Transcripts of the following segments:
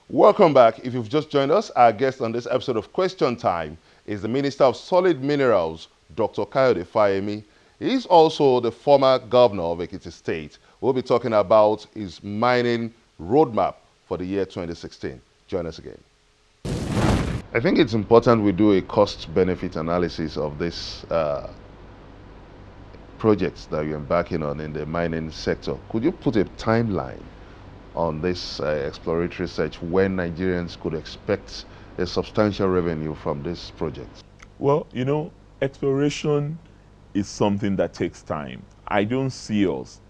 Welcome back. If you've just joined us, our guest on this episode of Question Time is the Minister of Solid Minerals, Dr. Kayode Fayemi. He's also the former governor of Ekiti State. We'll be talking about his mining roadmap for the year 2016. Join us again. I think it's important we do a cost-benefit analysis of this projects that you're embarking on in the mining sector. Could you put a timeline on this exploratory research when Nigerians could expect a substantial revenue from this project? Well, exploration is something that takes time. I don't see us,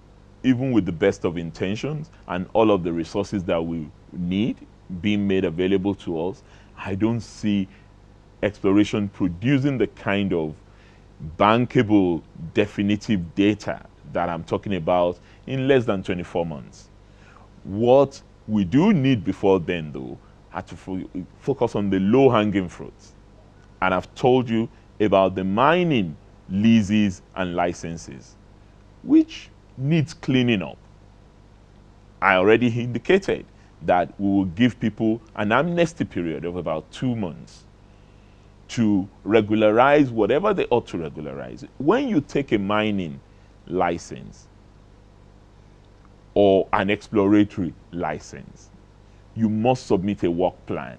even with the best of intentions and all of the resources that we need being made available to us, I don't see exploration producing the kind of bankable, definitive data that I'm talking about in less than 24 months. What we do need before then, though, are to focus on the low-hanging fruits. And I've told you about the mining leases and licenses, which needs cleaning up. I already indicated that we will give people an amnesty period of about 2 months to regularize whatever they ought to regularize. When you take a mining license, or an exploratory license, you must submit a work plan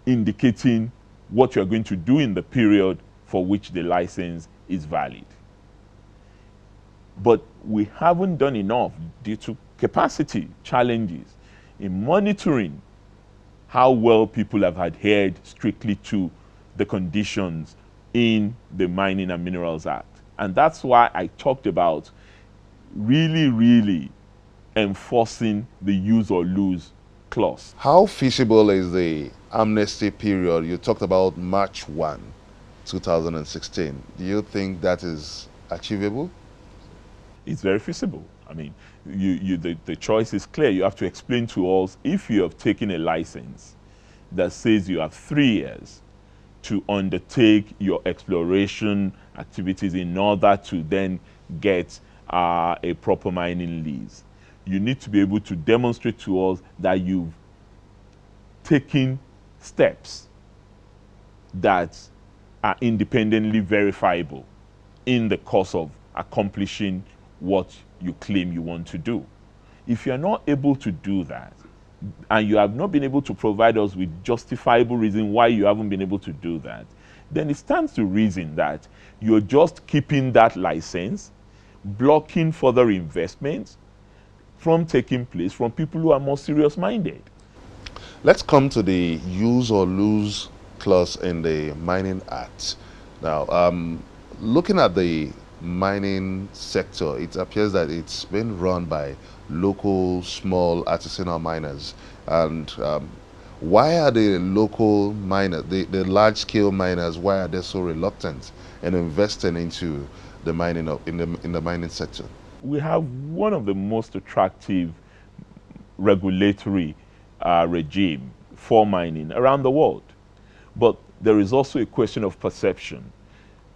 indicating what you're going to do in the period for which the license is valid. But we haven't done enough due to capacity challenges in monitoring how well people have adhered strictly to the conditions in the Mining and Minerals Act. And that's why I talked about really enforcing the use or lose clause. How feasible is the amnesty period? You talked about March 1, 2016. Do you think that is achievable? It's very feasible. I mean, the choice is clear. You have to explain to us if you have taken a license that says you have 3 years to undertake your exploration activities in order to then get a proper mining lease. You need to be able to demonstrate to us that you've taken steps that are independently verifiable in the course of accomplishing what you claim you want to do. If you're not able to do that, and you have not been able to provide us with justifiable reason why you haven't been able to do that, then it stands to reason that you're just keeping that license, blocking further investments from taking place from people who are more serious-minded. Let's come to the use or lose clause in the Mining Act. Now, looking at the mining sector, it appears that it's been run by local, small, artisanal miners. And why are the local miners, the large-scale miners, why are they so reluctant in investing into the mining in the mining sector? We have one of the most attractive regulatory regime for mining around the world. But there is also a question of perception.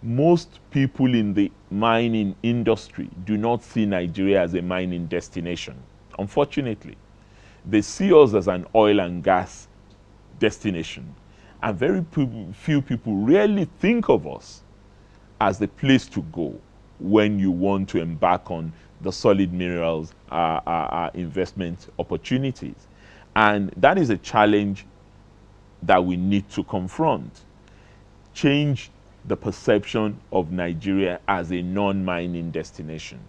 Most people in the mining industry do not see Nigeria as a mining destination, unfortunately. They see us as an oil and gas destination. And very few people really think of us as the place to go when you want to embark on the solid minerals investment opportunities. And that is a challenge that we need to confront. Change the perception of Nigeria as a non-mining destination.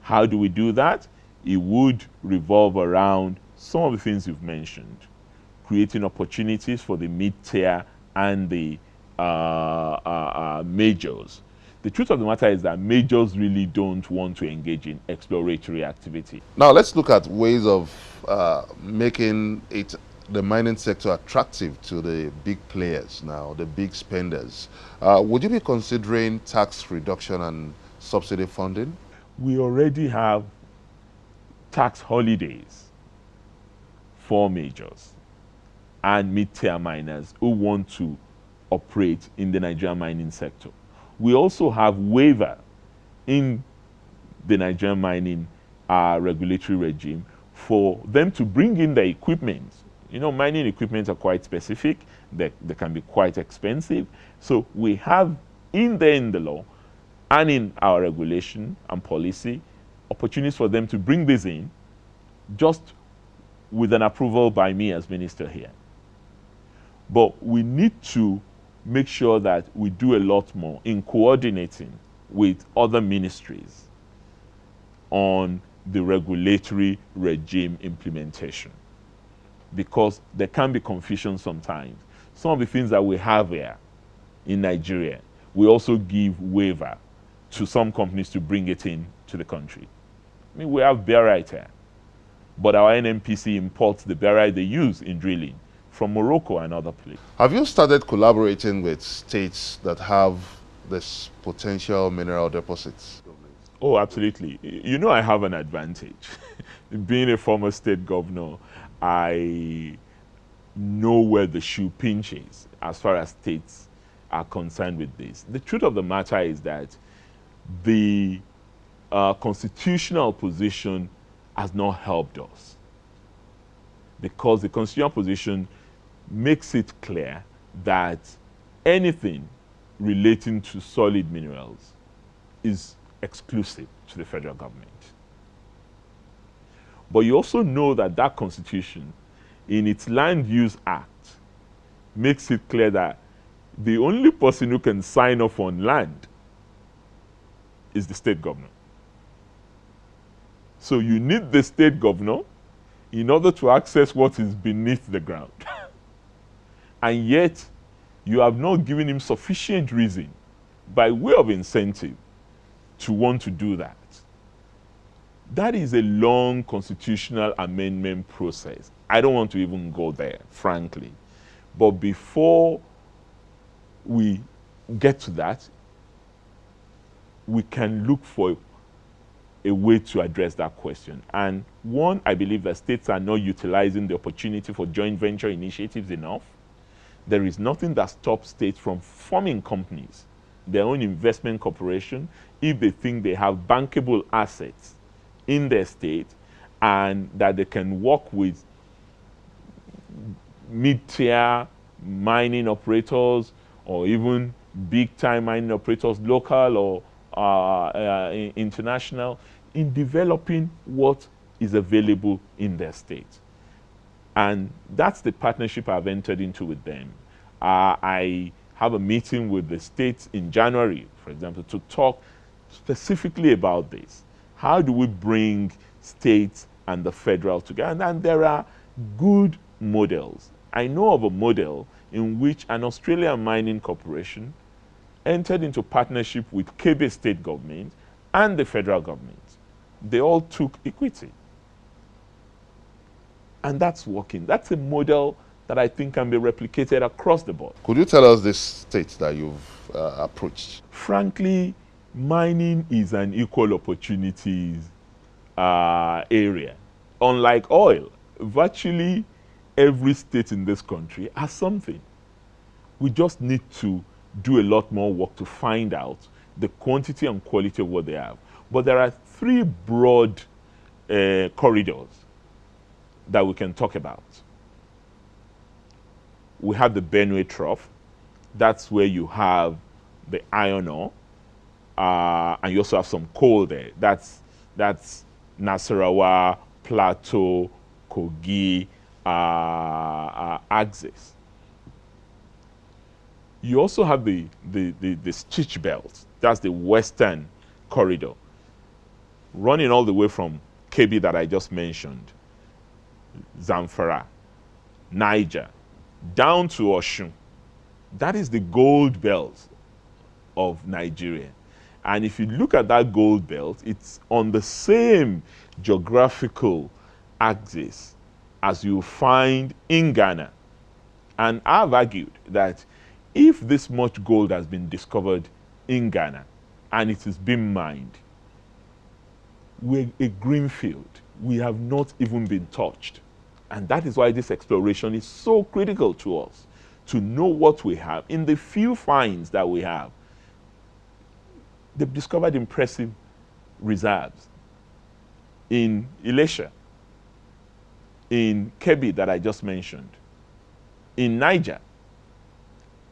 How do we do that? It would revolve around some of the things you've mentioned. Creating opportunities for the mid-tier and the majors. The truth of the matter is that majors really don't want to engage in exploratory activity. Now let's look at ways of making the mining sector attractive to the big players now, the big spenders. Would you be considering tax reduction and subsidy funding? We already have tax holidays for majors and mid-tier miners who want to operate in the Nigerian mining sector. We also have waiver in the Nigerian mining regulatory regime for them to bring in the equipment. You know, mining equipment are quite specific. They can be quite expensive. So we have in the law and in our regulation and policy opportunities for them to bring this in just with an approval by me as minister here. But we need to make sure that we do a lot more in coordinating with other ministries on the regulatory regime implementation, because there can be confusion sometimes. Some of the things that we have here in Nigeria, we also give waiver to some companies to bring it in to the country. I mean, we have barite here, but our NNPC imports the barite they use in drilling from Morocco and other places. Have you started collaborating with states that have this potential mineral deposits? Oh, absolutely. You know, I have an advantage. Being a former state governor, I know where the shoe pinches as far as states are concerned with this. The truth of the matter is that the constitutional position has not helped us, because the constitutional position makes it clear that anything relating to solid minerals is exclusive to the federal government. But you also know that that constitution, in its Land Use Act, makes it clear that the only person who can sign off on land is the state governor. So you need the state governor in order to access what is beneath the ground. And yet, you have not given him sufficient reason by way of incentive to want to do that. That is a long constitutional amendment process. I don't want to even go there, frankly. But before we get to that, we can look for a way to address that question. And one, I believe that states are not utilizing the opportunity for joint venture initiatives enough. There is nothing that stops states from forming companies, their own investment corporation, if they think they have bankable assets in their state and that they can work with mid-tier mining operators or even big-time mining operators, local or international, in developing what is available in their state. And that's the partnership I've entered into with them. I have a meeting with the states in January, for example, to talk specifically about this. How do we bring states and the federal together? And there are good models. I know of a model in which an Australian mining corporation entered into partnership with Kayode state government and the federal government. They all took equity. And that's working. That's a model that I think can be replicated across the board. Could you tell us the states that you've approached? Frankly, mining is an equal opportunities area. Unlike oil, virtually every state in this country has something. We just need to do a lot more work to find out the quantity and quality of what they have. But there are three broad corridors that we can talk about. We have the Benue Trough. That's where you have the iron ore, and you also have some coal there. That's Nasarawa, Plateau, Kogi, axis. You also have the Stitch Belt. That's the western corridor, running all the way from Kebbi that I just mentioned, Zamfara, Niger, down to Osun. That is the gold belt of Nigeria. And if you look at that gold belt, it's on the same geographical axis as you find in Ghana. And I've argued that if this much gold has been discovered in Ghana and it is being mined, we're a green field. We have not even been touched. And that is why this exploration is so critical to us, to know what we have. In the few finds that we have, they've discovered impressive reserves in Elisha. in Kebbi that I just mentioned, in Niger,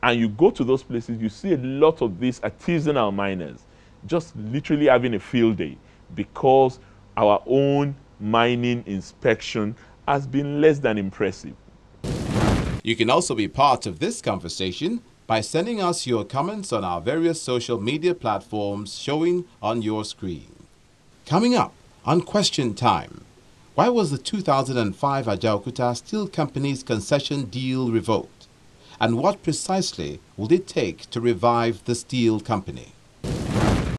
and you go to those places, you see a lot of these artisanal miners just literally having a field day because our own mining inspection has been less than impressive. You can also be part of this conversation by sending us your comments on our various social media platforms showing on your screen. Coming up on Question Time, why was the 2005 Ajaokuta Steel Company's concession deal revoked? And what precisely will it take to revive the steel company?